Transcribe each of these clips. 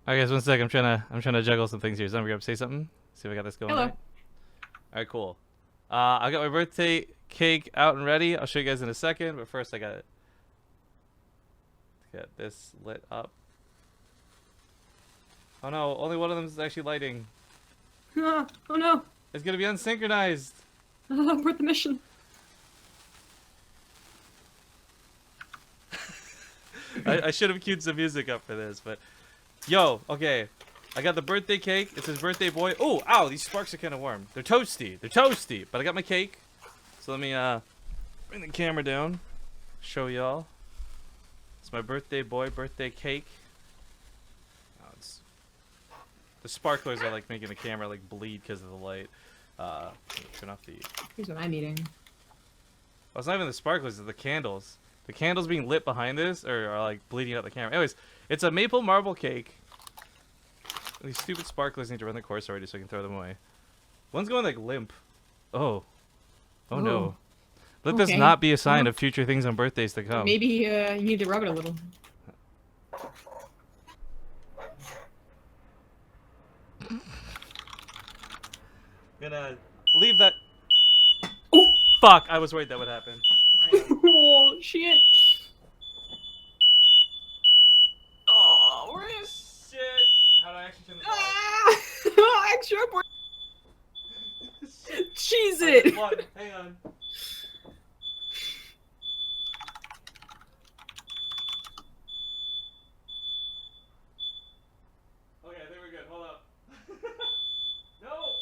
Alright guys, 1 sec. I'm trying to juggle some things here. Somebody up say something. See if I got this going. Hello. Right. Alright, cool. I got my birthday cake out and ready. I'll show you guys in a second, but first I got this lit up. Oh no, only one of them is actually lighting. Oh no. It's gonna be unsynchronized. Abort the mission. I should have queued some music up for this, but yo, okay. I got the birthday cake. It says birthday boy. Oh, ow, these sparks are kind of warm. They're toasty. They're toasty. But I got my cake. So let me bring the camera down. Show y'all. It's my birthday boy, birthday cake. Oh, the sparklers are like making the camera like bleed because of the light. Turn off the... Here's what I'm eating. Oh, it's not even the sparklers, it's the candles. The candles being lit behind this are like bleeding out the camera. Anyways, it's a maple marble cake. These stupid sparklers need to run the course already so I can throw them away. One's going like limp. Oh. Oh no. Let this not be a sign of future things on birthdays to come. Maybe you need to rub it a little. Gonna leave that. Oh! Fuck, I was worried that would happen. Oh, shit. Oh, where is... Shit. How do I actually turn this off? Ah! Extra abort. Cheese it! What? Hang on. Okay, I think we're good. Hold up. No!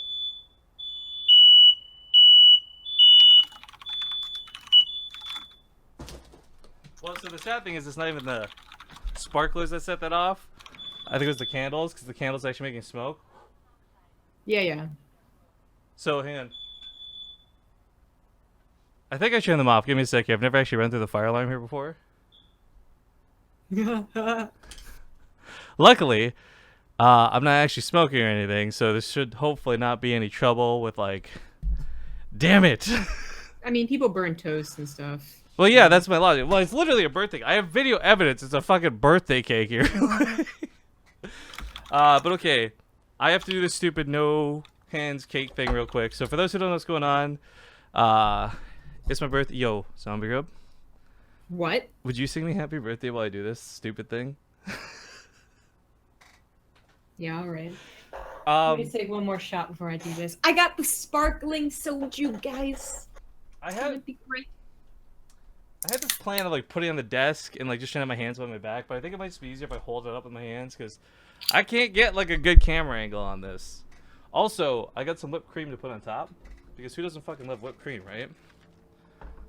Well, so the sad thing is it's not even the sparklers that set that off. I think it was the candles, because the candles are actually making smoke. Yeah. So, hang on. I think I turned them off. Give me a second. I've never actually run through the fire alarm here before. Luckily, I'm not actually smoking or anything, so this should hopefully not be any trouble with, like... Damn it! I mean, people burn toast and stuff. Well, yeah, that's my logic. Well, it's literally a birthday. I have video evidence. It's a fucking birthday cake here. But okay. I have to do this stupid no hands cake thing real quick. So for those who don't know what's going on, it's my birthday. Yo, Zombie Rub. What? Would you sing me happy birthday while I do this stupid thing? Yeah, alright. Let me take one more shot before I do this. I got the sparkling soju, guys. I It's gonna be great. had this plan of like putting it on the desk and like just trying to have my hands on my back, but I think it might just be easier if I hold it up with my hands because I can't get like a good camera angle on this. Also, I got some whipped cream to put on top because who doesn't fucking love whipped cream, right?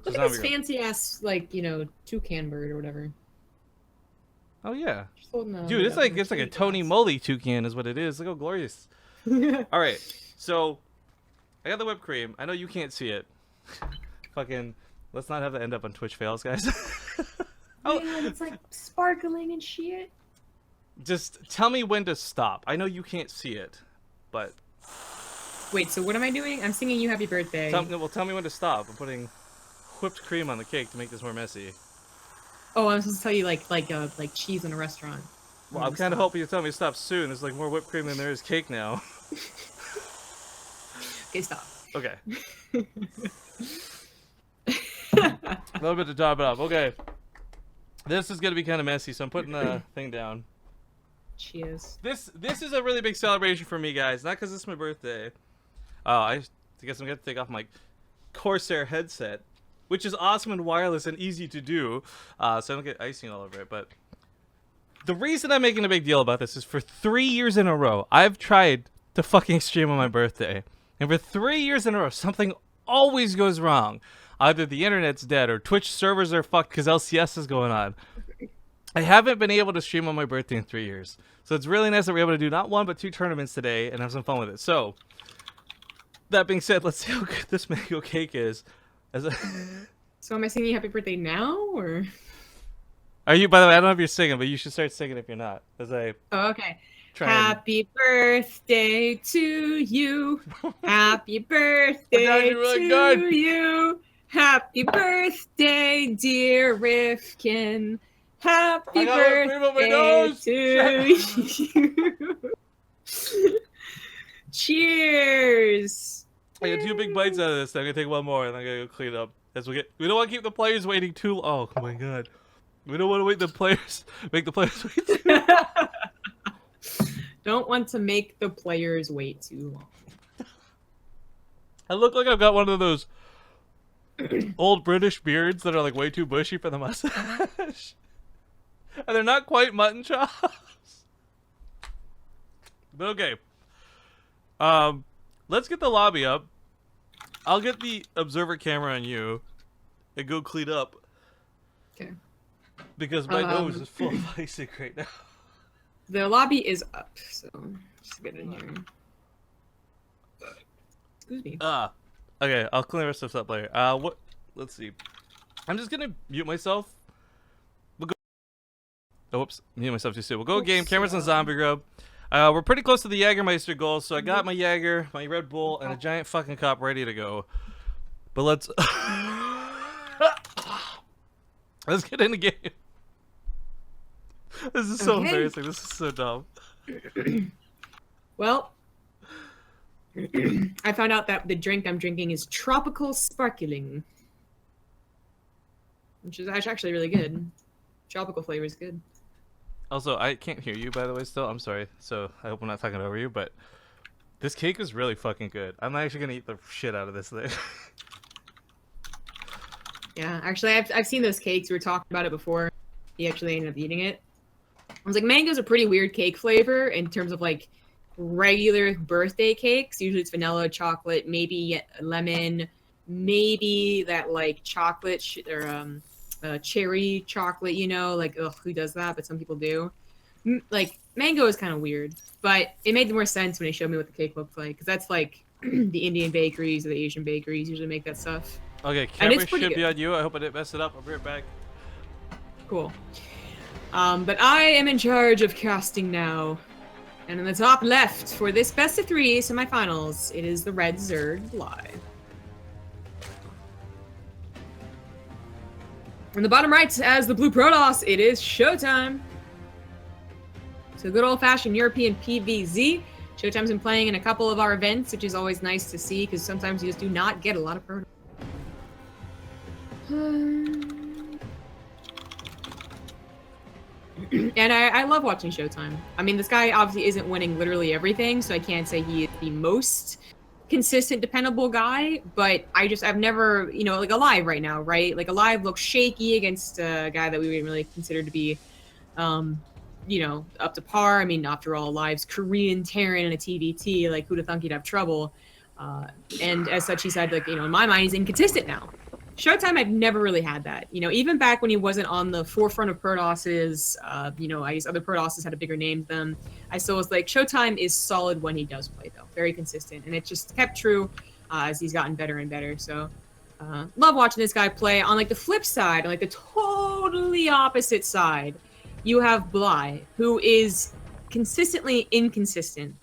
Look at this fancy ass, like, you know, toucan bird or whatever. Oh yeah, Dude, dude, it's like a Tony Moly toucan is what it is. Look how glorious. All right, so I got the whipped cream. I know you can't see it. Fucking, let's not have that end up on Twitch fails, guys. Oh, yeah, it's like sparkling and shit. Just tell me when to stop. I know you can't see it, but wait. So what am I doing? I'm singing "You Happy Birthday." tell me when to stop. I'm putting whipped cream on the cake to make this more messy. Oh, I'm supposed to tell you like cheese in a restaurant. Well, I'm kind of hoping you tell me to stop soon. There's like more whipped cream than there is cake now. Okay, stop. Okay. A little bit to top it up. Okay. This is gonna be kind of messy, so I'm putting the thing down. Cheers. This is a really big celebration for me, guys. Not because it's my birthday. I guess I'm gonna take off my Corsair headset, which is awesome and wireless and easy to do, so I don't get icing all over it. But the reason I'm making a big deal about this is for 3 years in a row, I've tried to fucking stream on my birthday, and for 3 years in a row, something always goes wrong. Either the internet's dead or Twitch servers are fucked because LCS is going on. I haven't been able to stream on my birthday in 3 years. So it's really nice that we're able to do not 1 but 2 tournaments today and have some fun with it. So, that being said, let's see how good this mango cake is. So am I singing "Happy Birthday" now, or? Are you? By the way, I don't know if you're singing, but you should start singing if you're not. Oh, okay. Happy birthday to you. Happy birthday to you. Happy birthday, dear Rifkin. Happy I got whipped cream on my birthday nose. to you. Cheers. I got 2 big bites out of this. I'm gonna take one more, and I'm gonna go clean up. We don't want to keep the players waiting too long. Oh my god. We don't want to make the players wait too long. Don't want to make the players wait too long. I look like I've got one of those old British beards that are like way too bushy for the mustache. And they're not quite mutton chops. But okay. Let's get the lobby up. I'll get the observer camera on you and go clean up. Okay. Because my nose is full of icing right now. The lobby is up, so just get in here. Excuse me. Okay, I'll clean the rest of stuff up later. Let's see. I'm just gonna mute myself. We'll go. Oh, whoops, mute myself too soon. We'll go game. Cameras on Zombie Grub. We're pretty close to the Jägermeister goal, so I got my Jäger, my Red Bull, and a giant fucking cup ready to go. But let's let's get in the game. This is so embarrassing. This is so dumb. Well, I found out that the drink I'm drinking is tropical sparkling, which is actually really good. Tropical flavor is good. Also, I can't hear you, by the way, still. I'm sorry. So I hope I'm not talking over you, but this cake is really fucking good. I'm actually going to eat the shit out of this thing. Yeah, actually, I've seen those cakes. We were talking about it before. He actually ended up eating it. I was like, mango's a pretty weird cake flavor in terms of, like, regular birthday cakes. Usually it's vanilla, chocolate, maybe lemon, maybe that, like, chocolate or cherry chocolate, you know, like, ugh, who does that? But some people do. Like, mango is kind of weird, but it made more sense when they showed me what the cake looked like, because that's like the Indian bakeries or the Asian bakeries usually make that stuff. Okay, camera should be on you. I hope I didn't mess it up. I'll be right back. Cool. But I am in charge of casting now, and in the top left for this best of 3 semifinals, it is the red Zerg Bly. In the bottom right, as the blue Protoss, it is ShoWTimE. So good old-fashioned European PvZ. ShoWTimE's been playing in a couple of our events, which is always nice to see, because sometimes you just do not get a lot of Protoss. And I love watching ShoWTimE. I mean, this guy obviously isn't winning literally everything, so I can't say he is the most consistent, dependable guy, but I've never, you know, like Alive right now, right? Like Alive looks shaky against a guy that we wouldn't really consider to be, you know, up to par. I mean, after all, Alive's Korean Terran and a TVT, like, who'd have thunk he'd have trouble? And as such, he said, like, you know, in my mind, he's inconsistent now. ShoWTimE, I've never really had that. You know, even back when he wasn't on the forefront of Protosses, you know, I guess other Protosses had a bigger name than them. I still was like, ShoWTimE is solid when he does play, though. Very consistent. And it just kept true as he's gotten better and better. So, love watching this guy play. On, like, the flip side, on, like, the totally opposite side, you have Bly, who is consistently inconsistent.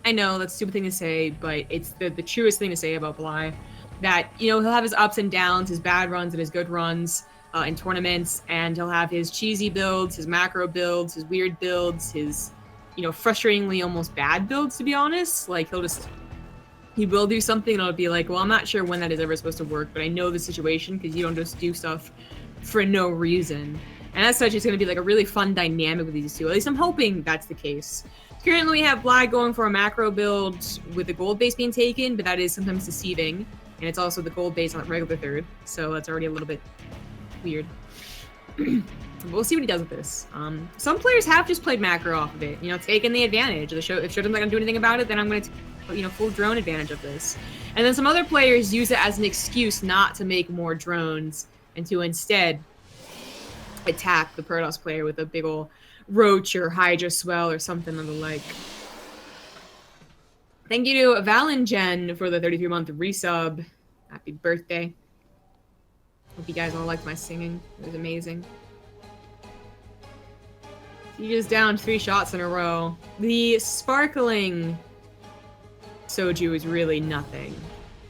I know, that's a stupid thing to say, but it's the truest thing to say about Bly. That, you know, he'll have his ups and downs, his bad runs and his good runs in tournaments, and he'll have his cheesy builds, his macro builds, his weird builds, his, you know, frustratingly almost bad builds, to be honest. Like, he will do something and I'll be like, well, I'm not sure when that is ever supposed to work, but I know the situation because you don't just do stuff for no reason. And as such, it's going to be like a really fun dynamic with these two. At least I'm hoping that's the case. Currently, we have Bly going for a macro build with the gold base being taken, but that is sometimes deceiving. And it's also the gold base on regular third, so that's already a little bit weird. We'll see what he does with this. Some players have just played macro off of it, you know, taken the advantage. If ShoWTimE's not going to do anything about it, then I'm going to take, you know, full drone advantage of this. And then some other players use it as an excuse not to make more drones and to instead attack the Protoss player with a big ol' Roach or Hydra Swell or something of the like. Thank you to Valingen for the 33-month resub. Happy birthday. Hope you guys all liked my singing. It was amazing. He just downed 3 shots in a row. The sparkling soju is really nothing.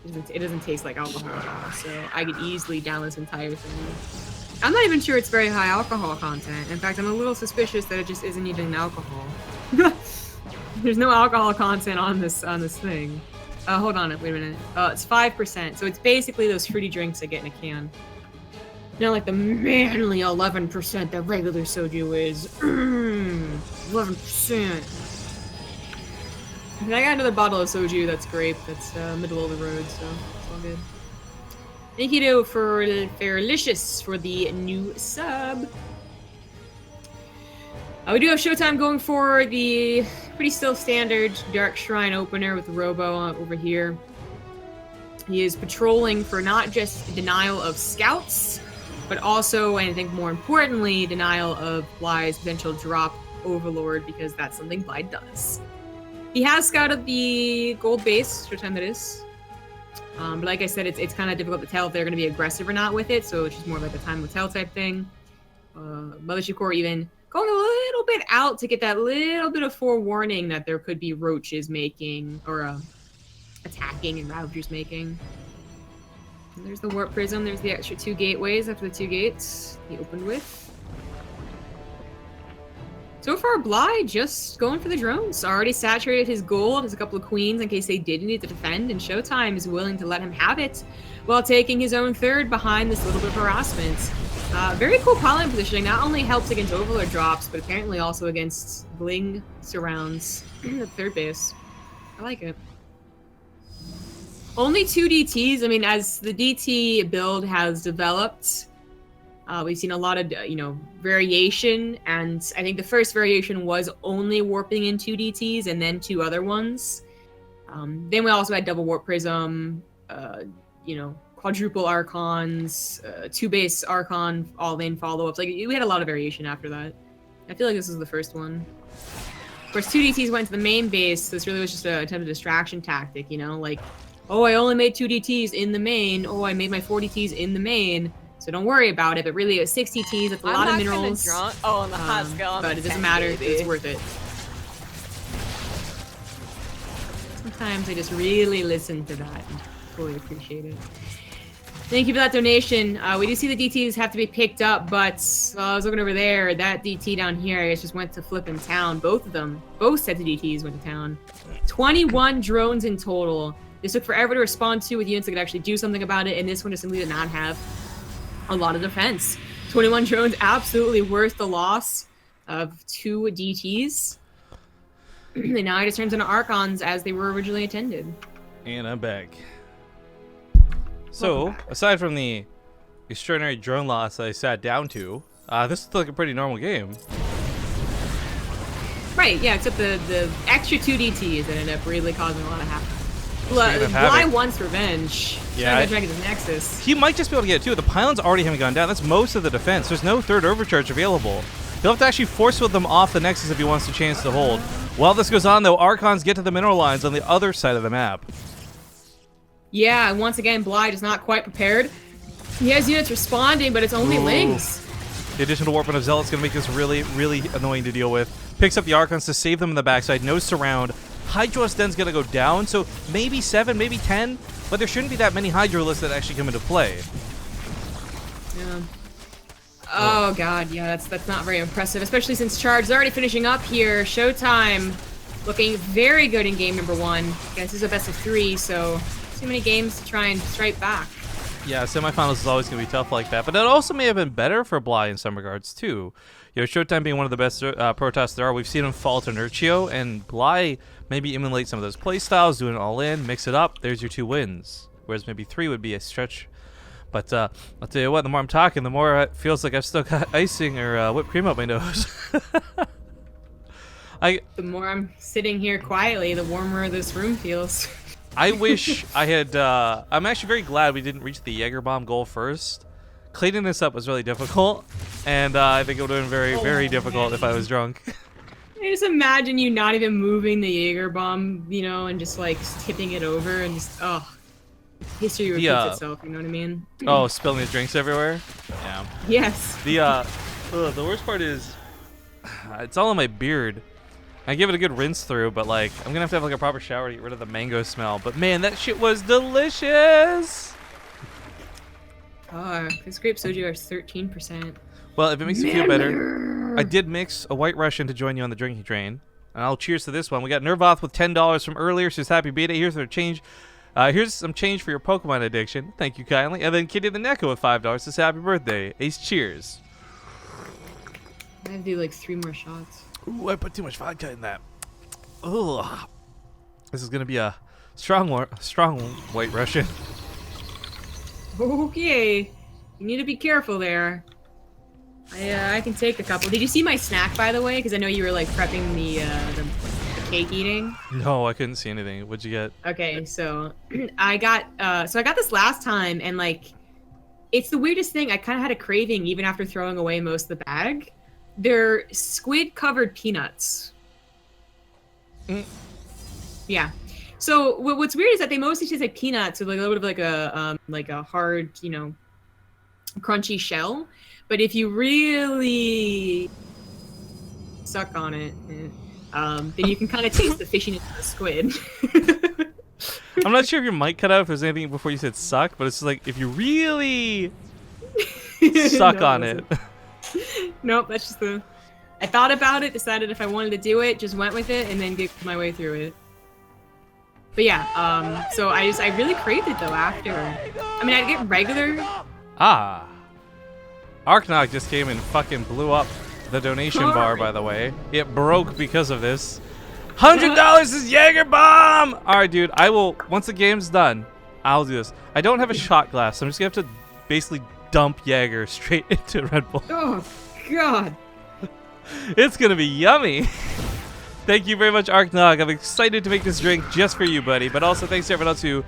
It doesn't taste like alcohol at all, so I could easily down this entire thing. I'm not even sure it's very high alcohol content. In fact, I'm a little suspicious that it just isn't even alcohol. There's no alcohol content on this thing. Hold on, wait a minute. It's 5%, so it's basically those fruity drinks I get in a can. Not like the manly 11% that regular soju is. 11%. I got another bottle of soju that's grape. That's middle of the road, so it's all good. Thank you to for Fairlicious for the new sub. We do have ShoWTimE going for the pretty still standard Dark Shrine opener with Robo over here. He is patrolling for not just denial of scouts, but also, and I think more importantly, denial of Bly's potential drop Overlord, because that's something Bly does. He has scouted the gold base, ShoWTimE that is. But like I said, it's kind of difficult to tell if they're going to be aggressive or not with it, so it's just more like a time will tell type thing. Mothership Core even going a little bit out to get that little bit of forewarning that there could be roaches making, or attacking and Ravagers making. And there's the Warp Prism, there's the extra 2 gateways after the 2 gates he opened with. So far, Bly just going for the drones. Already saturated his gold, has a couple of queens in case they did need to defend, and ShoWTimE is willing to let him have it while taking his own third behind this little bit of harassment. Very cool pollen positioning. Not only helps against Overlord drops, but apparently also against Bling surrounds the third base. I like it. Only 2 DTs. I mean, as the DT build has developed, we've seen a lot of, variation, and I think the first variation was only warping in 2 DTs and then 2 other ones. Then we also had double warp prism, quadruple archons, 2 base archon, all in follow-ups. Like, we had a lot of variation after that. I feel like this is the first one. Of course, 2 DTs went to the main base, so this really was just a attempt of distraction tactic, like, oh, I only made 2 DTs in the main, oh, I made my 4 DTs in the main, so don't worry about it. But really, it's 6 DTs, it's a lot of minerals. Oh, on the hot scale. But it doesn't matter, it's worth it. Sometimes I just really listen to that and fully appreciate it. Thank you for that donation. We do see the DTs have to be picked up, but I was looking over there, that DT down here, I guess, just went to flipping town. Both of them, both sets of DTs went to town. 21 drones in total. This took forever to respond to with units that could actually do something about it, and this one just simply did not have a lot of defense. 21 drones, absolutely worth the loss of 2 DTs. And now it just turns into Archons as they were originally intended. And I'm back. So, aside from the extraordinary drone loss I sat down to, this is like a pretty normal game. Right, yeah, except the extra 2 DTs that ended up really causing a lot of havoc. Bly wants revenge. Yeah, trying to drag his Nexus. He might just be able to get it too. The pylons already haven't gone down. That's most of the defense. There's no third overcharge available. He'll have to actually force field them off the Nexus if he wants a chance to hold. While this goes on, though, Archons get to the mineral lines on the other side of the map. Yeah, and once again, Bly is not quite prepared. He has units responding, but it's only Lings. The additional warping of Zealot's going to make this really, really annoying to deal with. Picks up the Archons to save them in the backside. No surround. Hydro Den's going to go down, so maybe 7, maybe 10, but there shouldn't be that many Hydrolists that actually come into play. Yeah. Oh god, yeah, that's not very impressive, especially since Charge is already finishing up here. ShoWTimE looking very good in game number 1. This is a best of 3, so too many games to try and strike back. Yeah, semifinals is always going to be tough like that, but it also may have been better for Bly in some regards too. ShoWTimE being one of the best Protoss there are, we've seen him fall to Inertio, and Bly maybe emulate some of those playstyles, do an all-in, mix it up, there's your 2 wins. Whereas maybe 3 would be a stretch. But I'll tell you what, the more I'm talking, the more it feels like I've still got icing or whipped cream up my nose. The more I'm sitting here quietly, the warmer this room feels. I wish I had... I'm actually very glad we didn't reach the Jaeger bomb goal first. Cleaning this up was really difficult, and I think it would have been very, very difficult if I was drunk. I just imagine you not even moving the Jaeger bomb, and just like tipping it over and just, history repeats itself, you know what I mean? Oh, spilling his drinks everywhere? Yeah. Yes. The worst part is, it's all on my beard. I give it a good rinse through, but like, I'm gonna have to have like a proper shower to get rid of the mango smell. But man, that shit was delicious! This grape soju is 13%. Well, if it makes you feel better, I did mix a White Russian to join you on the drinking train. And I'll cheers to this one. We got Nervoth with $10 from earlier. Says happy beta. Here's their change. Here's some change for your Pokemon addiction. Thank you kindly. And then Kitty the Neko with $5. Says happy birthday. Ace cheers. I have to do like 3 more shots. Ooh, I put too much vodka in that. Ugh. This is gonna be a strong White Russian. Okay, you need to be careful there. I can take a couple. Did you see my snack, by the way? Because I know you were like prepping the cake eating. No, I couldn't see anything. What'd you get? Okay, so I got this last time, and like, it's the weirdest thing. I kind of had a craving even after throwing away most of the bag. They're squid-covered peanuts. Mm. Yeah. So what's weird is that they mostly taste like peanuts with like a little bit of like a hard, you know, crunchy shell. But if you really suck on it, then you can kind of taste the fishiness of the squid. I'm not sure if your mic cut out if there's anything before you said suck, but it's just like if you really suck on it. Nope, that's just the... I thought about it, decided if I wanted to do it, just went with it, and then giggled my way through it. But yeah, so I really craved it though after. I mean, I'd get regular. Ah. Arknog just came and fucking blew up the donation bar, by the way. It broke because of this. $100 is Jaeger Bomb! Alright, dude, I will, once the game's done, I'll do this. I don't have a shot glass, so I'm just gonna have to basically dump Jaeger straight into Red Bull. Oh, God. It's gonna be yummy. Thank you very much, Arknog. I'm excited to make this drink just for you, buddy. But also thanks to everyone else who...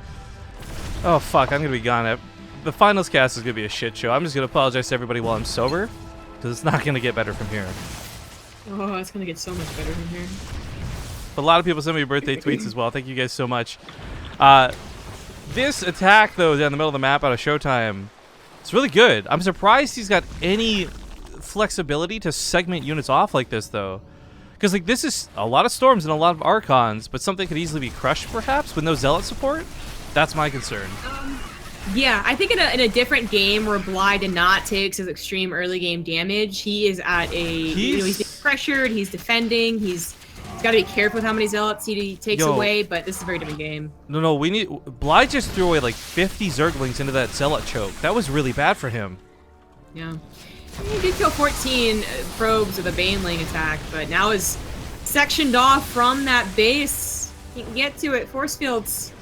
Oh, fuck, I'm gonna be gone. The finals cast is gonna be a shit show. I'm just gonna apologize to everybody while I'm sober, because it's not gonna get better from here. Oh, it's gonna get so much better from here. A lot of people sent me birthday tweets as well. Thank you guys so much. This attack, though, down the middle of the map out of ShoWTimE, it's really good. I'm surprised he's got any flexibility to segment units off like this, though. Because, like, this is a lot of Storms and a lot of Archons, but something could easily be crushed, perhaps, with no Zealot support? That's my concern. Yeah, I think in a different game where Bly did not take his extreme early game damage, he is at a... he's being pressured, he's defending, he's got to be careful with how many Zealots he takes away, but this is a very different game. No, we need... Bly just threw away, like, 50 Zerglings into that Zealot choke. That was really bad for him. Yeah. He did kill 14 probes with a Baneling attack, but now is sectioned off from that base. He can get to it. Force fields.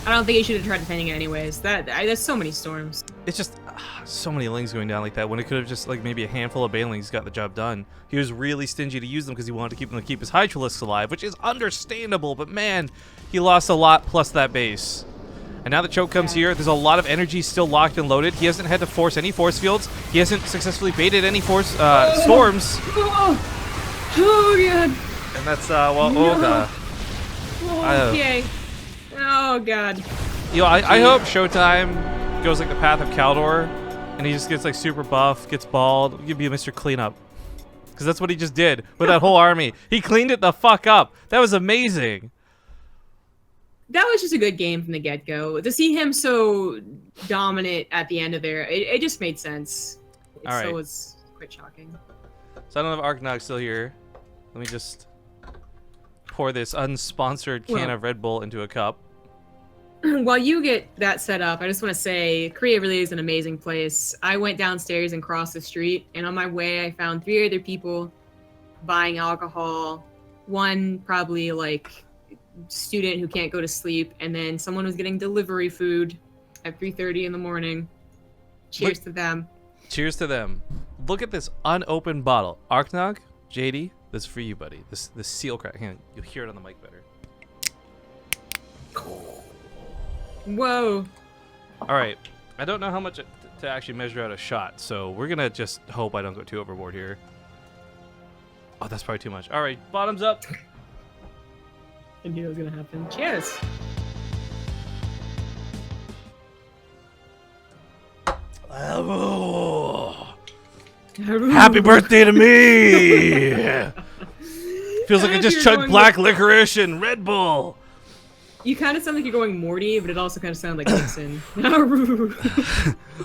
I don't think he should have tried defending it anyways. There's so many Storms. It's just so many Lings going down like that when it could have just, like, maybe a handful of Banelings got the job done. He was really stingy to use them because he wanted to keep his Hydralisks alive, which is understandable, but man, he lost a lot plus that base. And now the choke comes here. There's a lot of energy still locked and loaded. He hasn't had to force any force fields. He hasn't successfully baited any force storms. Oh, God. And that's, well, no. oh, God. Okay. Oh, God. You know, I hope ShoWTimE goes like the path of Caldor, and he just gets, like, super buff, gets bald. He'll be Mr. Cleanup. Because that's what he just did with that whole army. He cleaned it the fuck up. That was amazing. That was just a good game from the get-go. To see him so dominant at the end of there, it just made sense. All right. So it was quite shocking. So I don't have Arknog still here. Let me just pour this unsponsored can of Red Bull into a cup. While you get that set up, I just want to say Korea really is an amazing place. I went downstairs and crossed the street, and on my way I found 3 other people buying alcohol. One probably like student who can't go to sleep, and then someone was getting delivery food at 3:30 in the morning. Cheers to them. Cheers to them. Look at this unopened bottle. Arknog, JD, this is for you, buddy. This seal crack. Hang on, you'll hear it on the mic better. Whoa. All right. I don't know how much to actually measure out a shot, so we're gonna just hope I don't go too overboard here. Oh, that's probably too much. All right, bottoms up. I knew it was gonna happen. Cheers. Oh. Happy birthday to me! Feels like I just chugged black licorice and Red Bull. You kind of sound like you're going Morty, but it also kind of sounded like Nixon.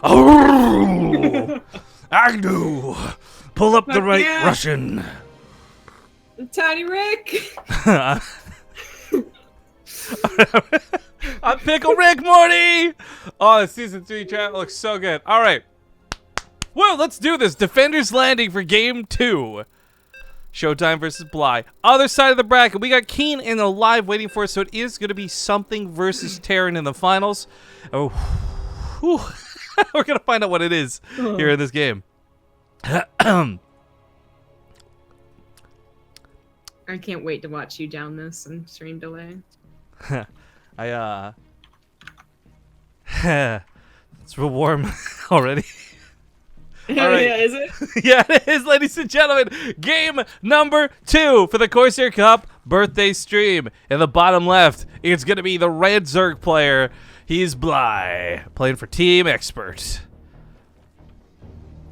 Oh, I do. Pull up the right yeah. Russian. Tiny Rick. I'm Pickle Rick Morty. Oh, season 3 chat looks so good. All right. Well, let's do this. Defenders Landing for game 2. ShoWTimE versus Bly. Other side of the bracket, we got Keen and Alive waiting for us, so it is going to be something versus Terran in the finals. Oh, whew. We're going to find out what it is here in this game. I can't wait to watch you down this and stream delay. It's real warm already. All right. Yeah, is it? Yeah, it is, ladies and gentlemen. Game number 2 for the Corsair Cup birthday stream. In the bottom left, it's going to be the red Zerg player. He's Bly, playing for Team Expert.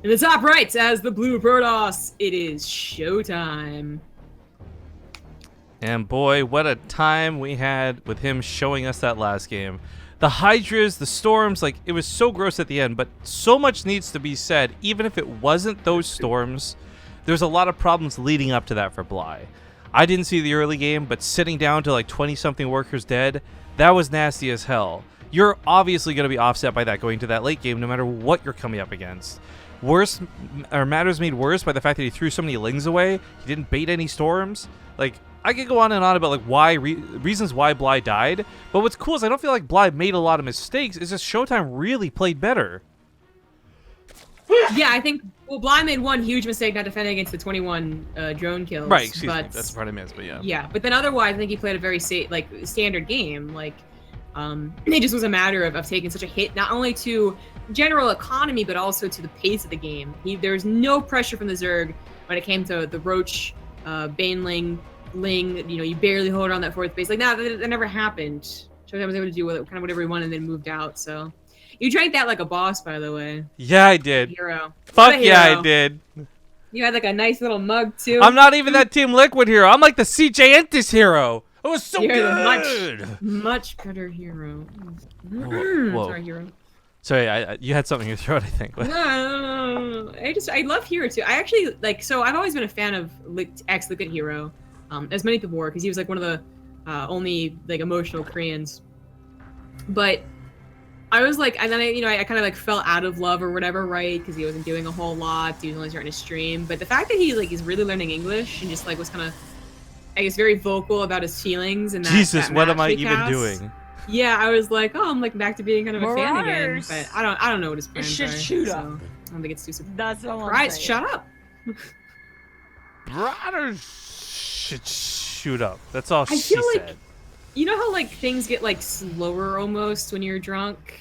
In the top right, as the blue Protoss, it is ShoWTimE. And boy, what a time we had with him showing us that last game. The Hydras, the Storms, like, it was so gross at the end, but so much needs to be said. Even if it wasn't those Storms, there's a lot of problems leading up to that for Bly. I didn't see the early game, but sitting down to like 20-something workers dead, that was nasty as hell. You're obviously going to be offset by that going to that late game, no matter what you're coming up against. Worse, or matters made worse by the fact that he threw so many Lings away, he didn't bait any Storms. Like, I could go on and on about like why reasons why Bly died, but what's cool is I don't feel like Bly made a lot of mistakes. It's just ShoWTimE really played better. Yeah, I think Bly made one huge mistake not defending against the 21 drone kills. Right, excuse me. That's the part I missed, but yeah. Yeah, but then otherwise, I think he played a very standard game. Like, it just was a matter of taking such a hit, not only to general economy, but also to the pace of the game. There was no pressure from the Zerg when it came to the Roach, Baneling, Ling, you know, you barely hold on that fourth base. Like, that never happened. ShoWTimE was able to do kind of whatever he wanted and then moved out, so. You drank that like a boss, by the way. Yeah, I did. Hero. Fuck yeah, I did. You had like a nice little mug, too. I'm not even that Team Liquid hero. I'm like the CJ Entis hero. It was so good. Much better hero. Whoa. Sorry, hero. Sorry, you had something in your throat, I think. No. I love Hero too. I actually so I've always been a fan of ex-Liquid Hero, as many people were, because he was like one of the only like emotional Koreans. But I was like, and then I kind of like fell out of love or whatever, right? Because he wasn't doing a whole lot. He was only starting to stream. But the fact that he's really learning English and just like was kind of, I guess, very vocal about his feelings and that. Jesus, that what am I even even doing? Yeah, I was like, oh, I'm like back to being kind of a fan again, but I don't know what his plans are. It should shoot up. So I don't think it's too surprising. That's all I'm Right, saying. shut up. Brothers should shoot up. That's all she feel like- said. You know how like things get like slower almost when you're drunk?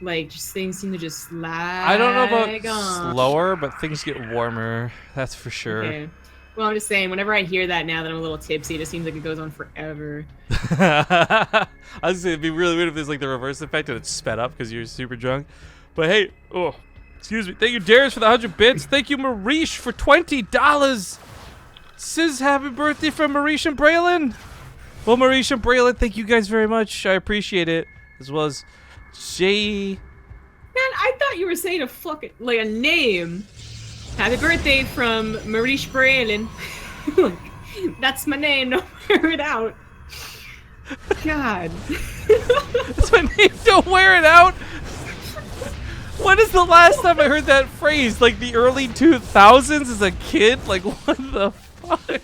Like just things seem to just lag. I don't know about on. slower, but things get warmer. That's for sure. Okay. Well, I'm just saying, whenever I hear that now that I'm a little tipsy, it just seems like it goes on forever. I was gonna say, it'd be really weird if there's like the reverse effect and it's sped up because you're super drunk. But hey, excuse me. Thank you, Darius, for the 100 bits. Thank you, Marish, for $20. Says happy birthday from Marish and Braylon. Well, Marish and Braylon, thank you guys very much. I appreciate it. As well as Jay. Man, I thought you were saying a name. Happy birthday from Marish Braylon. That's my name. Don't wear it out. God. That's my name. Don't wear it out. When is the last time I heard that phrase? Like the early 2000s as a kid? Like what the fuck?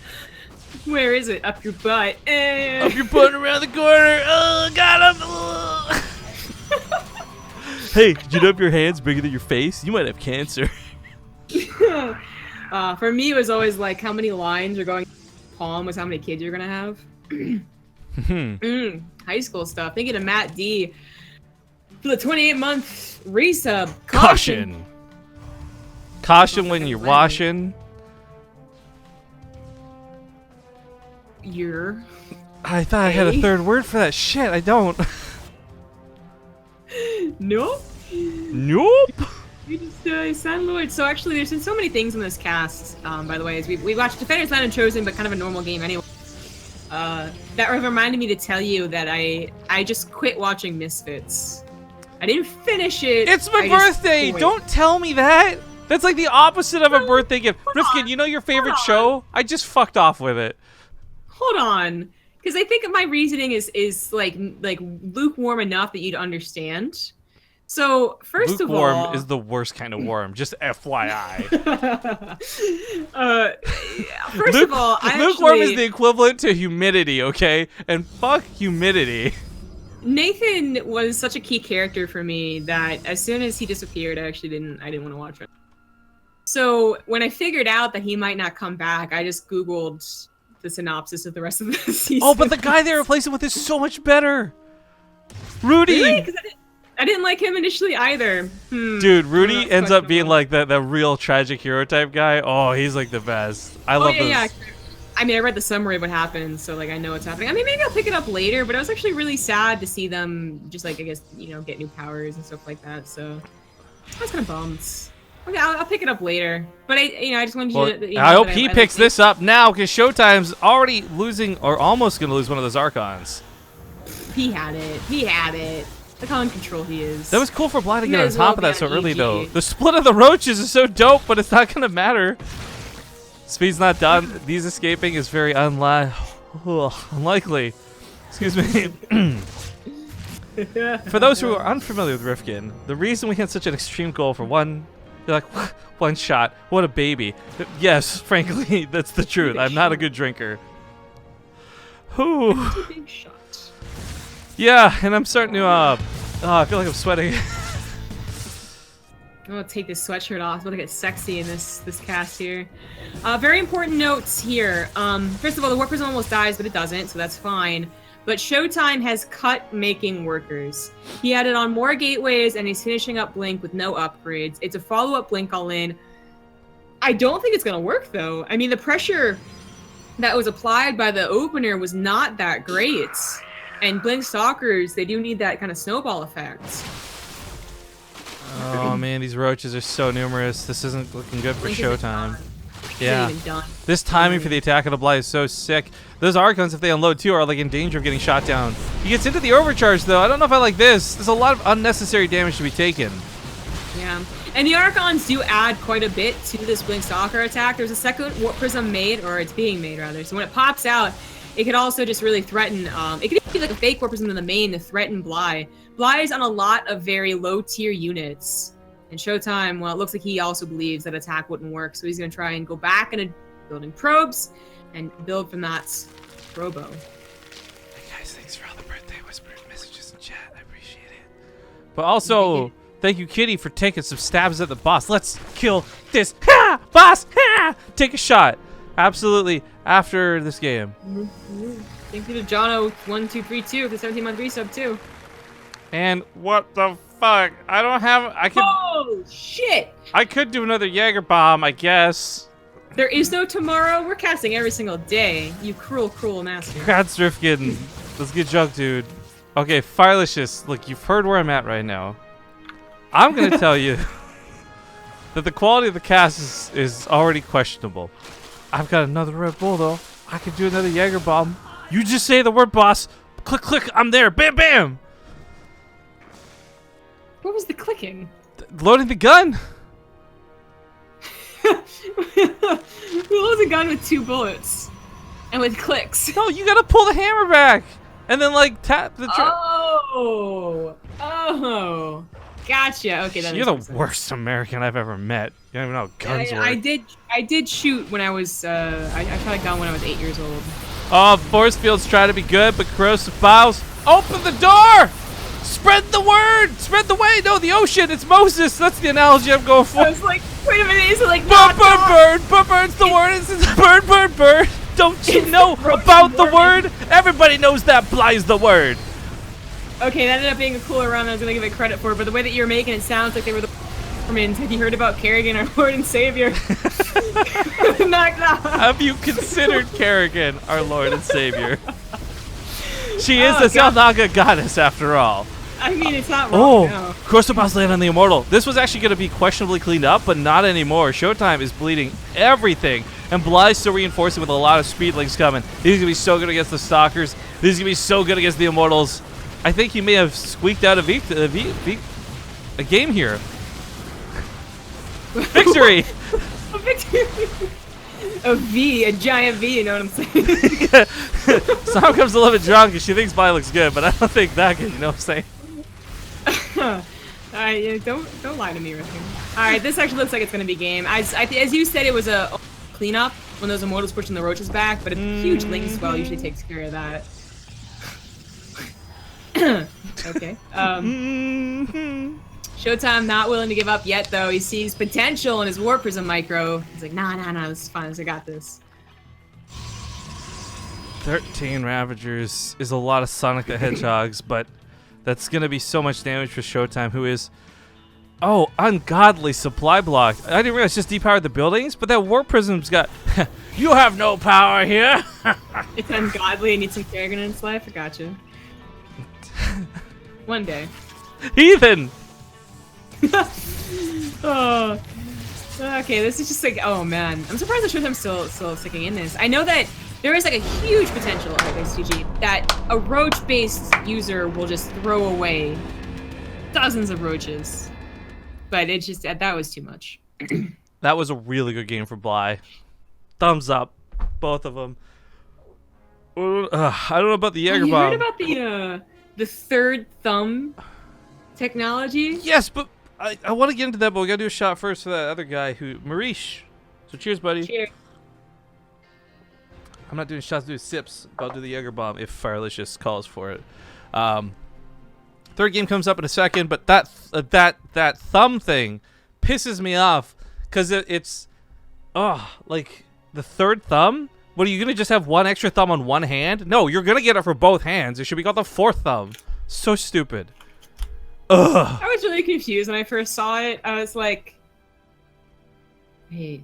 Where is it? Up your butt. Up your butt around the corner. Oh, got him. Hey, could you dump your hands bigger than your face? You might have cancer. For me, it was always like how many lines are going palm was how many kids you're gonna have. High school stuff. Thinking of Matt D for the 28-month resub. Caution. Caution when you're washing. I thought I had a third word for that. Shit, I don't. Nope. Nope. We just Sun Lord. So actually, there's been so many things in this cast. By the way, as we watched Defenders Land and Chosen, but kind of a normal game anyway. that reminded me to tell you that I just quit watching Misfits. I didn't finish it. It's my birthday! Don't tell me that! That's like the opposite of a birthday gift. Rifkin, you know your favorite show? I just fucked off with it. Hold on. Because I think my reasoning is like lukewarm enough that you'd understand. So, first of all... Lukewarm is the worst kind of warm, just FYI. First of all, lukewarm is the equivalent to humidity, okay? And fuck humidity. Nathan was such a key character for me that as soon as he disappeared, I didn't want to watch it. So when I figured out that he might not come back, I just Googled the synopsis of the rest of the season. Oh, but the guy they replaced him with is so much better. Rudy. Really? 'Cause I didn't like him initially either. Dude, Rudy ends up being like the real tragic hero type guy. Oh, he's like the best. I love this. Yeah. I mean, I read the summary of what happened, so like I know what's happening. I mean, maybe I'll pick it up later, but I was actually really sad to see them just like, I guess, you know, get new powers and stuff like that. So I was kind of bummed. Okay, I'll pick it up later. But I just wanted you to. You know, I hope he picks this up now because ShoWTime's already losing or almost gonna lose one of those Archons. He had it. He had it. Look how in control he is. That was cool for Bly to get on top of that so early, though. The split of the roaches is so dope, but it's not gonna matter. Speed's not done. These escaping is very unlikely. Excuse me. For those who are unfamiliar with Rifkin, the reason we had such an extreme goal for one shot, what a baby. Yes, frankly, that's the truth. I'm not a good drinker. Whew. Yeah, and I'm starting to, I feel like I'm sweating. I'm gonna take this sweatshirt off. I'm gonna get sexy in this cast here. Very important notes here. First of all, the warp prism almost dies, but it doesn't, so that's fine. But ShoWTimE has cut making workers. He added on more gateways, and he's finishing up Blink with no upgrades. It's a follow-up Blink all-in. I don't think it's gonna work, though. I mean, the pressure that was applied by the opener was not that great. And Blink Stalkers, they do need that kind of snowball effect. Oh man, these roaches are so numerous. This isn't looking good for ShoWTimE. Yeah. This timing for the attack of the Bly is so sick. Those Archons, if they unload too, are like in danger of getting shot down. He gets into the overcharge though. I don't know if I like this. There's a lot of unnecessary damage to be taken. Yeah. And the Archons do add quite a bit to this Blink Stalker attack. There's a second warp prism made, or it's being made rather. So when it pops out, it could also just really threaten, it could be like a fake warp prism in the main to threaten Bly. Bly is on a lot of very low tier units. And ShoWTimE, well, it looks like he also believes that attack wouldn't work, so he's going to try and go back into building probes and build from that robo. Hey guys, thanks for all the birthday whispered messages in chat. I appreciate it. But also, thank you, Kitty, for taking some stabs at the boss. Let's kill this boss. Take a shot. Absolutely. After this game. Thank you to Jono1232 for the 17-month resub too. And what the fuck? I don't have. I could. Oh shit! I could do another Jaeger bomb, I guess. There is no tomorrow. We're casting every single day. You cruel, cruel master. Congrats, Rifkin. Let's get junked, dude. Okay, Firelicious. Look, you've heard where I'm at right now. I'm gonna tell you that the quality of the cast is already questionable. I've got another Red Bull though. I could do another Jaeger bomb. You just say the word, boss. Click, click. I'm there. Bam, bam. What was the clicking? Loading the gun. Who loads a gun with 2 bullets and with clicks? No, you gotta pull the hammer back and then like tap the. Oh, gotcha. Okay, you're the worst American I've ever met. You don't even know how guns work. I did shoot when I was. I shot a gun when I was 8 years old. Oh, force fields try to be good, but corrosive files. Open the door. Spread the word! Spread the way! No, the ocean! It's Moses! That's the analogy I'm going for. I was like, wait a minute, is it like bird's the word! It's bird! Don't you know about the word? Everybody knows that Bly's the word! Okay, that ended up being a cooler run than I was gonna give it credit for, but the way that you're making it sounds like they were the Mormons. Have you heard about Kerrigan, our Lord and Savior? Knock, knock. Have you considered Kerrigan, our Lord and Savior? She is the Zelnaga goddess, after all. I mean, it's not wrong. Oh, Corsair boss land on the Immortal. This was actually going to be questionably cleaned up, but not anymore. ShoWTimE is bleeding everything. And Bly's still reinforcing with a lot of speedlings coming. He's going to be so good against the Stalkers. He's going to be so good against the Immortals. I think he may have squeaked out a game here. Victory! A victory! A giant V, you know what I'm saying? Sam comes a little bit drunk and she thinks Bly looks good, but I don't think that good, you know what I'm saying? Alright, yeah, don't lie to me, Rick. Alright, this actually looks like it's gonna be game. As you said, it was a cleanup when those Immortals pushing the roaches back, but a huge Ling spell usually takes care of that. Okay. ShoWTimE not willing to give up yet, though. He sees potential in his Warp Prism micro. He's like, nah, this is fine. I got this. 13 Ravagers is a lot of Sonic the Hedgehogs, but that's going to be so much damage for ShoWTimE, who is... Oh, ungodly supply block. I didn't realize just depowered the buildings, but that Warp Prism's got... You have no power here! It's ungodly and needs some Kerrigan in its life. I gotcha. One day. Heathen! Oh. Okay, this is just like, oh man. I'm surprised that ShoWTime's still sticking in this. I know that there is like a huge potential of XTG that a roach-based user will just throw away dozens of roaches. But it's just, that was too much. That was a really good game for Bly. Thumbs up. Both of them. I don't know about the Jaeger You bomb. heard about the third thumb technology? Yes, but I want to get into that, but we gotta do a shot first for that other guy who Marish. So cheers, buddy. Cheers. I'm not doing shots, doing sips. I'll do the Jaeger bomb if Firelicious calls for it. Third game comes up in a second, but that thumb thing pisses me off because it's like the third thumb. What, are you gonna just have one extra thumb on one hand? No, you're gonna get it for both hands. It should be called the fourth thumb. So stupid. Ugh. I was really confused when I first saw it. I was like, wait,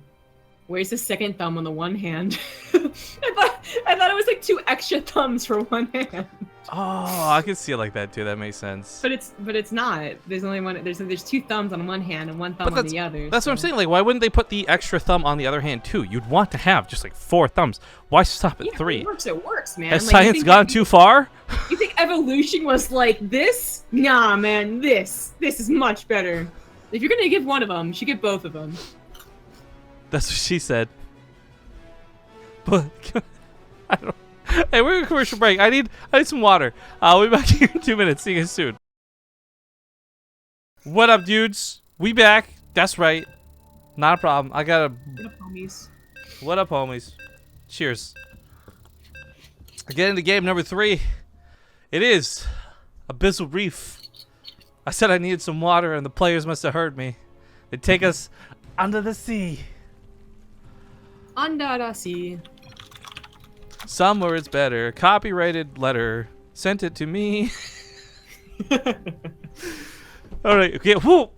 where's the second thumb on the one hand? I thought it was like 2 extra thumbs for one hand. Oh, I can see it like that too. That makes sense. But it's not. There's only one. There's 2 thumbs on one hand and 1 thumb on the other. That's what I'm saying. Like, why wouldn't they put the extra thumb on the other hand too? You'd want to have just like 4 thumbs. Why stop at 3? It works, man. Has like, science gone too far? You think evolution was like this? Nah, man. This is much better. If you're gonna give one of them, you should give both of them. That's what she said. But I don't. Hey, we're in a commercial break. I need some water. We'll be back here in 2 minutes. See you guys soon. What up, dudes? We back. That's right. Not a problem. I got a. What up, homies? What up, homies? Cheers. Get into game number 3. It is Abyssal Reef. I said I needed some water, and the players must have heard me. They take us under the sea. Under the sea. Somewhere it's better. Copyrighted letter. Sent it to me. Alright, okay. Whoa!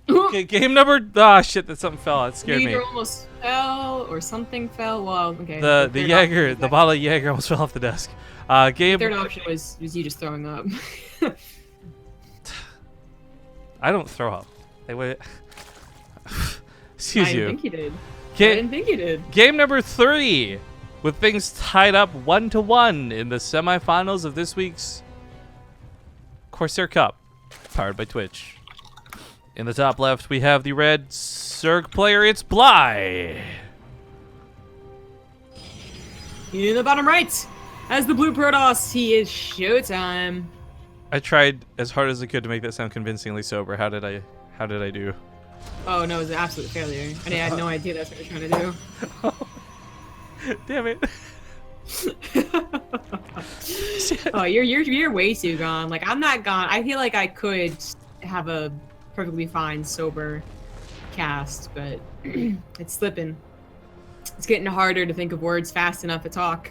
Okay, game number. Ah, shit, that something fell. It scared me. Either almost fell or something fell. Well, okay. The Jaeger, the bottle of Jaeger almost fell off the desk. Game. The third option was you just throwing up. I don't throw up. They would. Excuse you. I didn't think you did. I didn't think you did. Game number 3, with things tied up 1-1 in the semifinals of this week's Corsair Cup, powered by Twitch. In the top left, we have the red Zerg player. It's Bly. In the bottom right, as the blue Protoss, he is ShoWTimE. I tried as hard as I could to make that sound convincingly sober. How did I do? Oh no, it was an absolute failure. I had no idea that's what you were trying to do. Damn it. Oh, you're way too gone. Like, I'm not gone. I feel like I could have a perfectly fine sober cast, but it's slipping. It's getting harder to think of words fast enough to talk.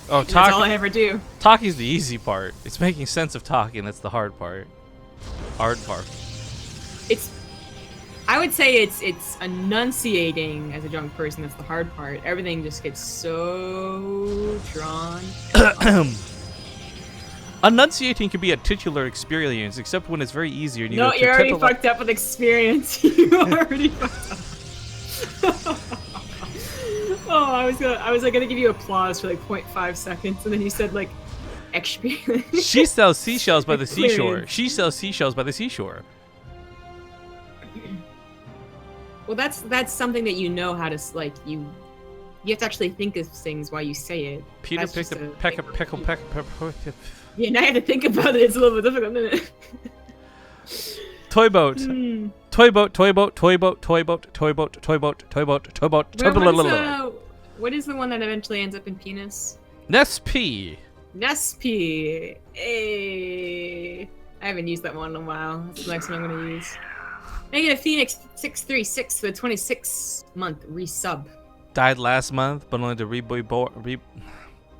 Oh, That's all I ever do. Talking's the easy part. It's making sense of talking that's the hard part. Hard part. I would say it's enunciating as a drunk person that's the hard part. Everything just gets so drawn. Enunciating can be a titular experience, except when it's very easy. And You're already fucked up with experience. You already fucked up. I was like gonna give you applause for like 0.5 seconds, and then you said like XP. She sells seashells by the seashore. Clearance. She sells seashells by the seashore. Well, that's something that you know how to like you have to actually think of things while you say it. Peter That's picked just a a peck thing. pickle peck. Yeah, now you have to think about it. It's a little bit difficult, isn't it? Toy boat. Hmm. Toy boat, toy boat, toy boat, toy boat, toy boat, toy boat, toy boat, toy boat. What is the one that eventually ends up in penis? Nesp. Nesp. Hey. I haven't used that one in a while. That's the next one I'm gonna use. Negative Phoenix 636 for the 26-month resub. Died last month, but only to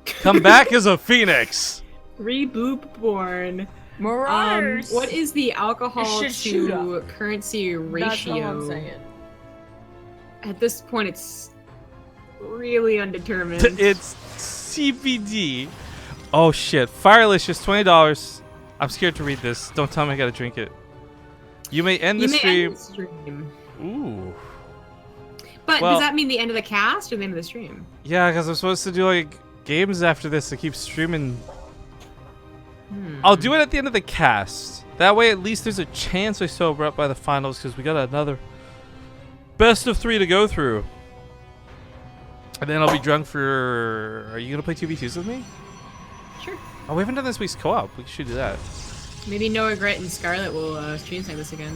come back as a phoenix. Reboop born. Marauders. What is the alcohol It should shoot to up. currency That's all I'm ratio? saying. At this point, it's really undetermined. It's CBD. Oh shit! Firelicious, $20. I'm scared to read this. Don't tell me I gotta drink it. You may end the stream. Ooh. But Well- does that mean the end of the cast or the end of the stream? Yeah, because I'm supposed to do like games after this to keep streaming. I'll do it at the end of the cast. That way, at least there's a chance I sober up by the finals, because we got another best of 3 to go through. And then I'll be drunk for. Are you gonna play 2v2s with me? Sure. Oh, we haven't done this week's co-op. We should do that. Maybe No Regret and Scarlet will stream snipe this again.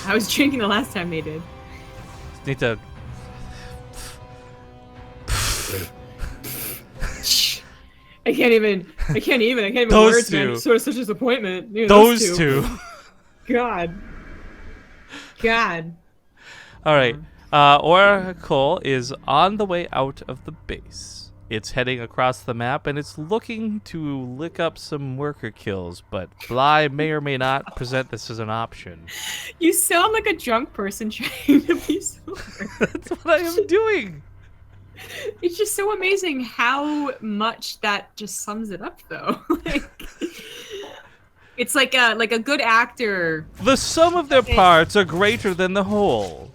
I was drinking the last time they did. Need to. I can't even Those words, two. man. It's sort of such a disappointment. Yeah, Those two. God. All right. Oracle is on the way out of the base. It's heading across the map, and it's looking to lick up some worker kills, but Bly may or may not present this as an option. You sound like a drunk person trying to be sober. That's what I am doing. It's just so amazing how much that just sums it up, though. It's like a good actor. The sum of their parts are greater than the whole.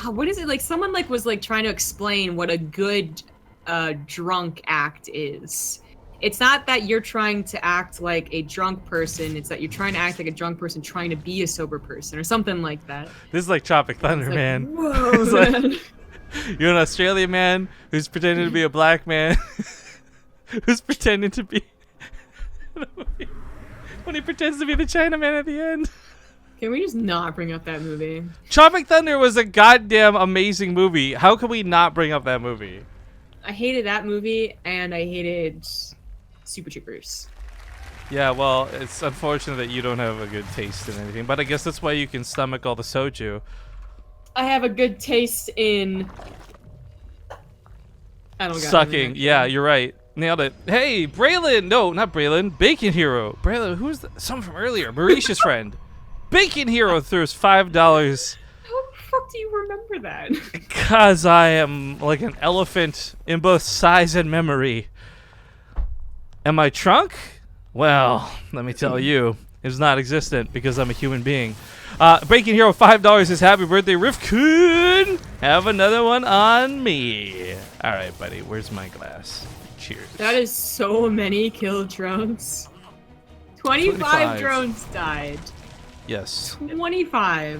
What is it like? Someone was trying to explain what a good drunk act is. It's not that you're trying to act like a drunk person. It's that you're trying to act like a drunk person trying to be a sober person or something like that. This is like Tropic Thunder, It's like, man. Whoa, It's like- man. You're an Australian man who's pretending to be a black man, who's pretending to be when he pretends to be the Chinaman at the end. Can we just not bring up that movie? Tropic Thunder was a goddamn amazing movie. How can we not bring up that movie? I hated that movie, and I hated Super Troopers. Yeah, well, it's unfortunate that you don't have a good taste in anything, but I guess that's why you can stomach all the soju. I have a good taste in. I don't got Sucking. anything. Yeah, you're right. Nailed it. Hey, Braylon. No, not Braylon. Bacon Hero. Braylon, who's someone from earlier? Mauritius friend. Bacon Hero throws $5. How the fuck do you remember that? Because I am like an elephant in both size and memory. Am I trunk? Well, let me tell you, it's not existent because I'm a human being. Bacon Hero, $5 says, happy birthday, Rifkun. Have another one on me. All right, buddy, where's my glass? Cheers. That is so many kill drones. 25 drones died. Yes. 25.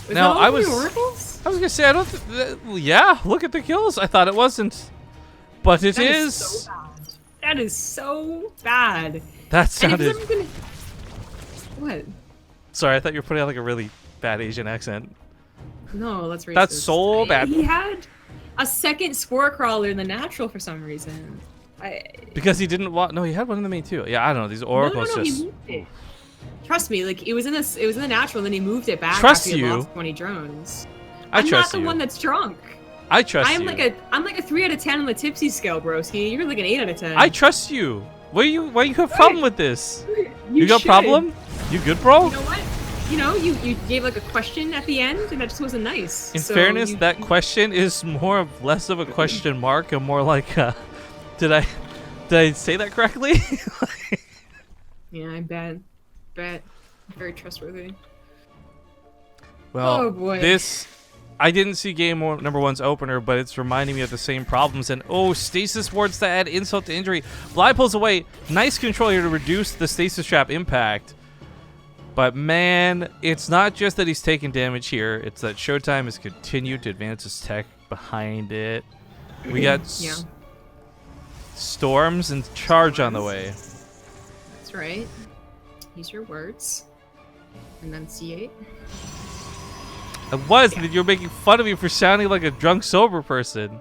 Was Now, that all I the was- oracles? I was gonna say, I don't. Yeah, look at the kills. I thought it wasn't, but it That is. so bad. That is so bad. That And sounded. if I'm gonna... What? Sorry, I thought you were putting out like a really bad Asian accent. No, that's racist. That's so bad. He had a second spore crawler in the natural for some reason. Because he didn't want. No, he had one in the main too. Yeah, I don't know. These oracles no, just. he moved it. Trust me, like it was in the natural, and then he moved it back Trust after he you. lost 20 drones. I I'm trust not the you. one that's drunk. I trust I'm you. like a 3 out of 10 on the tipsy scale, broski. You're like an 8 out of 10. I trust you. Why you have problem with this? You got should. problem? You good, bro? You know what? You know, you gave like a question at the end, and that just wasn't nice. In So fairness, you- that question is less of a question mark and more like, did I say that correctly? Yeah, I bet. Very trustworthy. Well, Oh, boy. this I didn't see game number 1's opener, but it's reminding me of the same problems. And oh, stasis wards to add insult to injury. Bly pulls away. Nice control here to reduce the stasis trap impact. But man, it's not just that he's taking damage here. It's that ShoWTimE has continued to advance his tech behind it. We got storms and charge on the way. That's right. Use your words. Enunciate. I was, that you're making fun of me for sounding like a drunk sober person.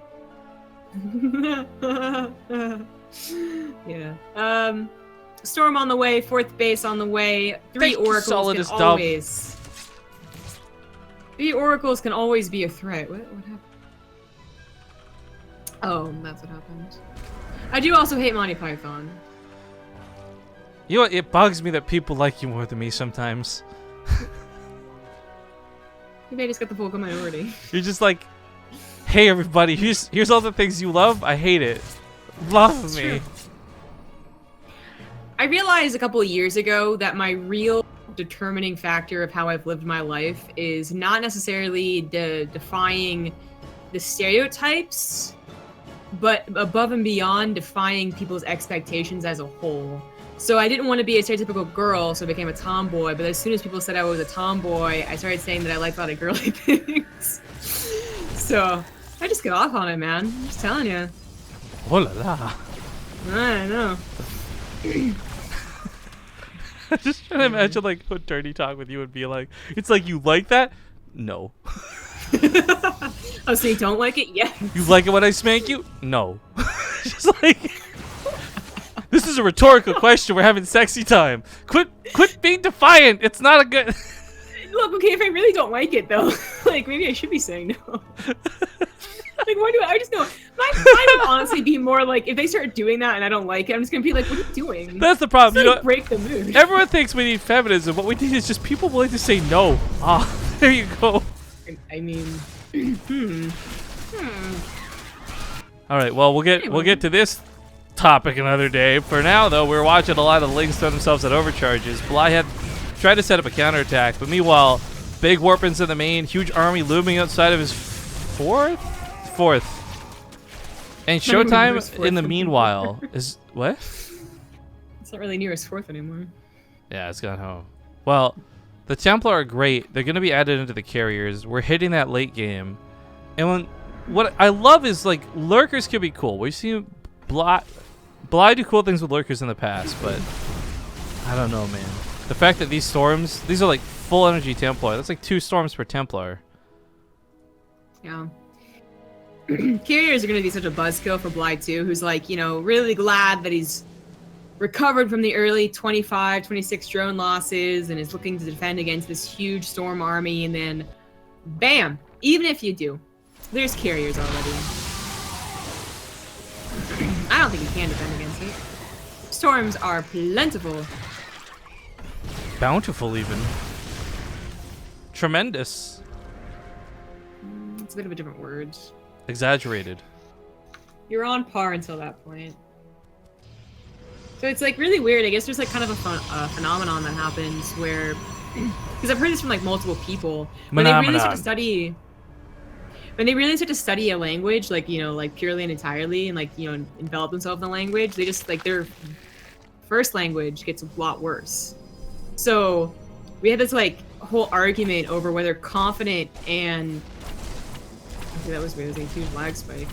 Yeah. Storm on the way, 4th base on the way. 3 oracles can always. 3 oracles can always be a threat. What happened? Oh, that's what happened. I do also hate Monty Python. You know what? It bugs me that people like you more than me sometimes. Maybe I just got the vocal minority. You're just like, hey everybody, here's all the things you love. I hate it. Love me. True. I realized a couple of years ago that my real determining factor of how I've lived my life is not necessarily defying the stereotypes, but above and beyond defying people's expectations as a whole. So I didn't want to be a stereotypical girl, so I became a tomboy. But as soon as people said I was a tomboy, I started saying that I liked a lot of girly things. So I just get off on it, man. I'm just telling you. Oh la la. I know. I'm just trying to imagine like what dirty talk with you would be like. It's like, you like that? No. Oh, so you don't like it? Yes. You like it when I spank you? No. Just like, this is a rhetorical question. We're having sexy time. Quit being defiant. It's not a good. Look, okay, if I really don't like it though, like maybe I should be saying no. Like, why do I just know? Mine would honestly be more like, if they start doing that and I don't like it, I'm just gonna be like, what are you doing? That's the problem. You know, break the mood. Everyone thinks we need feminism. What we need is just people willing to say no. Ah, there you go. I mean, All right. Well, we'll get to this topic another day. For now, though, we're watching a lot of Lings throw themselves at overcharges. Bly had tried to set up a counterattack, but meanwhile, big Warpins in the main, huge army looming outside of his fourth. And ShoWTimE in the meanwhile is what? It's not really near his 4th anymore. Yeah, it's gone home. Well, the Templar are great. They're going to be added into the carriers. We're hitting that late game. And what I love is, like, lurkers can be cool. We've seen Bly do cool things with lurkers in the past, but I don't know, man. The fact that these storms, these are like full energy Templar. That's like 2 storms per Templar. Yeah. Carriers are going to be such a buzzkill for Bly too, who's like, you know, really glad that he's recovered from the early 25, 26 drone losses and is looking to defend against this huge storm army, and then bam, even if you do, there's carriers already. I don't think you can defend against it. Storms are plentiful. Bountiful even. Tremendous. It's a bit of a different word. Exaggerated. You're on par until that point. So it's like really weird. I guess there's like kind of a phenomenon that happens where, because I've heard this from like multiple people, when they really start to study a language, like, you know, like purely and entirely, and like, you know, envelop themselves in the language, they just like their first language gets a lot worse. So we had this like whole argument over whether confident and okay, that was weird. There's a huge lag spike.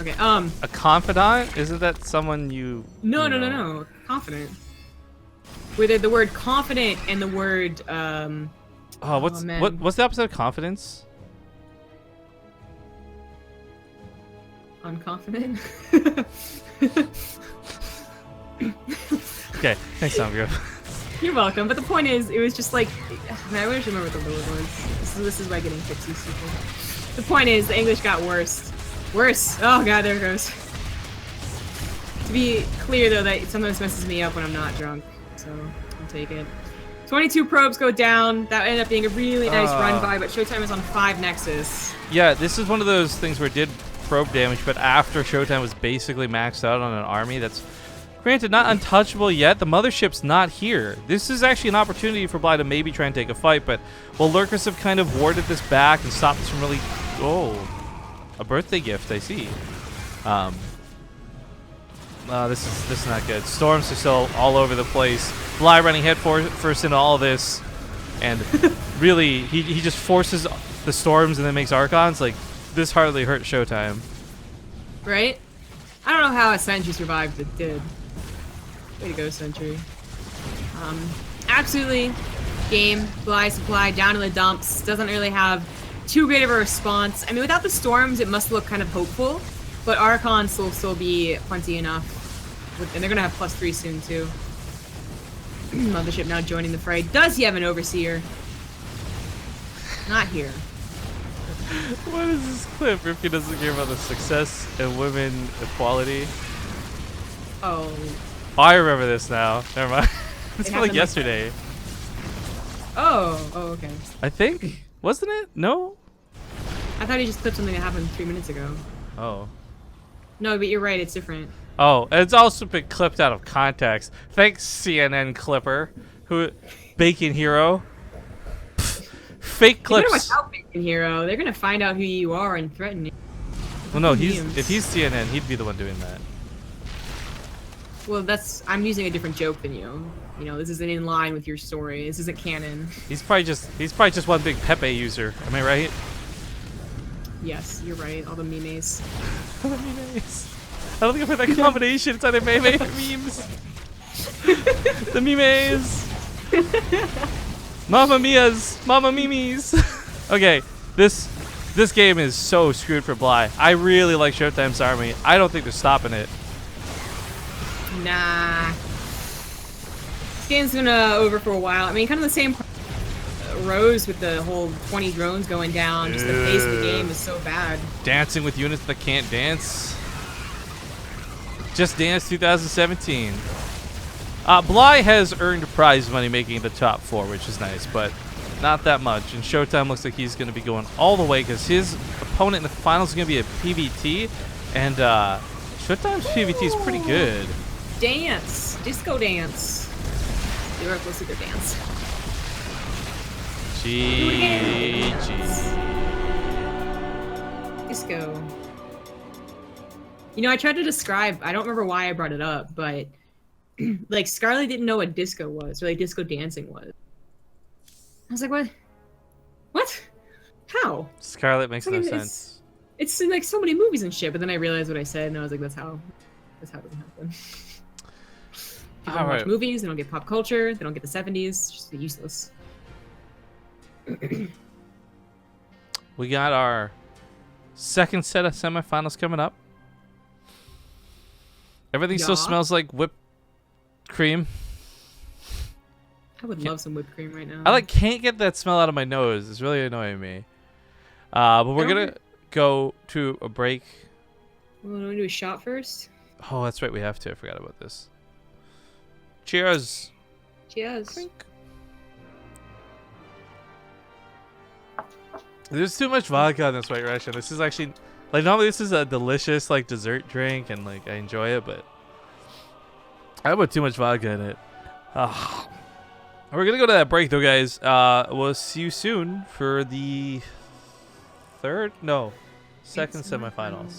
Okay, a confidant? Isn't that someone you? No. Confident. Whether the word confident and the word what's the opposite of confidence? Unconfident. Okay, thanks, Samgro. You're welcome. But the point is, it was just like, man, I wish I remember what the word was. This is why getting fixed is stupid. The point is, the English got worse. Worse. Oh god, there it goes. To be clear though, that sometimes messes me up when I'm not drunk, so I'll take it. 22 probes go down. That ended up being a really nice run by, but ShoWTimE is on 5 Nexus. Yeah, this is one of those things where it did probe damage, but after ShoWTimE was basically maxed out on an army, that's Granted, not untouchable yet. The mothership's not here. This is actually an opportunity for Bly to maybe try and take a fight, but well, Lurkers have kind of warded this back and stopped this from really... Oh, a birthday gift, I see. This is not good. Storms are still all over the place. Bly running head first into all of this, and really, he just forces the storms and then makes Archons. Like, this hardly hurt ShoWTimE. Right? I don't know how a Sentry survived, but did. Way to go, Sentry. Absolutely. Game, Bly supply down in the dumps. Doesn't really have too great of a response. I mean, without the storms, it must look kind of hopeful, but Archons will still be plenty enough. And they're gonna have +3 soon too. Mothership now joining the fray. Does he have an Overseer? Not here. What is this clip? Ripke doesn't care about the success and women equality. Oh. Oh, I remember this now. Never mind. It's from like happened yesterday. Oh, okay. I think. Wasn't it? No? I thought he just clipped something that happened 3 minutes ago. Oh. No, but you're right, it's different. Oh, and it's also been clipped out of context. Thanks, CNN Clipper. Bacon Hero. Fake clips. You're gonna watch out, Bacon Hero. They're gonna find out who you are and threaten you. Well, no, if he's CNN, he'd be the one doing that. Well, I'm using a different joke than you. You know, this isn't in line with your story. This isn't canon. He's probably just one big Pepe user. Am I right? Yes, you're right. All the memes. All the memes. I don't think I've heard that combination. It's either meme or memes. The memes. Mamma mias, mamma mimes. Okay, this game is so screwed for Bly. I really like ShoWTimE's army. I don't think they're stopping it. Nah. This game's gonna over for a while. I mean, kind of the same rows with the whole 20 drones going down. Just the pace of the game is so bad. Dancing with units that can't dance. Just Dance 2017. Bly has earned prize money making the top 4, which is nice, but not that much. And ShoWTimE looks like he's going to be going all the way because his opponent in the finals is going to be a PvT, and ShoWTimE's PvT is pretty good. Dance, disco dance, the Oracle Secret Dance. GG. Disco. You know, I tried to describe. I don't remember why I brought it up, but like Scarlet didn't know what disco was, or like disco dancing was. I was like, what? What? How? Scarlet makes like, no sense. It's in like so many movies and shit, but then I realized what I said, and I was like, that's how it doesn't happen. People don't watch movies, they don't get pop culture, they don't get the 70s, it's just useless. We got our second set of semifinals coming up. Everything still smells like whipped cream. I would love some whipped cream right now. I can't get that smell out of my nose. It's really annoying me. But we're gonna go to a break. Well, do we do a shot first? Oh, that's right. We have to. I forgot about this. Cheers. Cheers. Clink. There's too much vodka in this White Russian. This is actually like normally this is a delicious like dessert drink and like I enjoy it, but I put too much vodka in it. We're gonna go to that break though, guys. We'll see you soon for the second semifinals.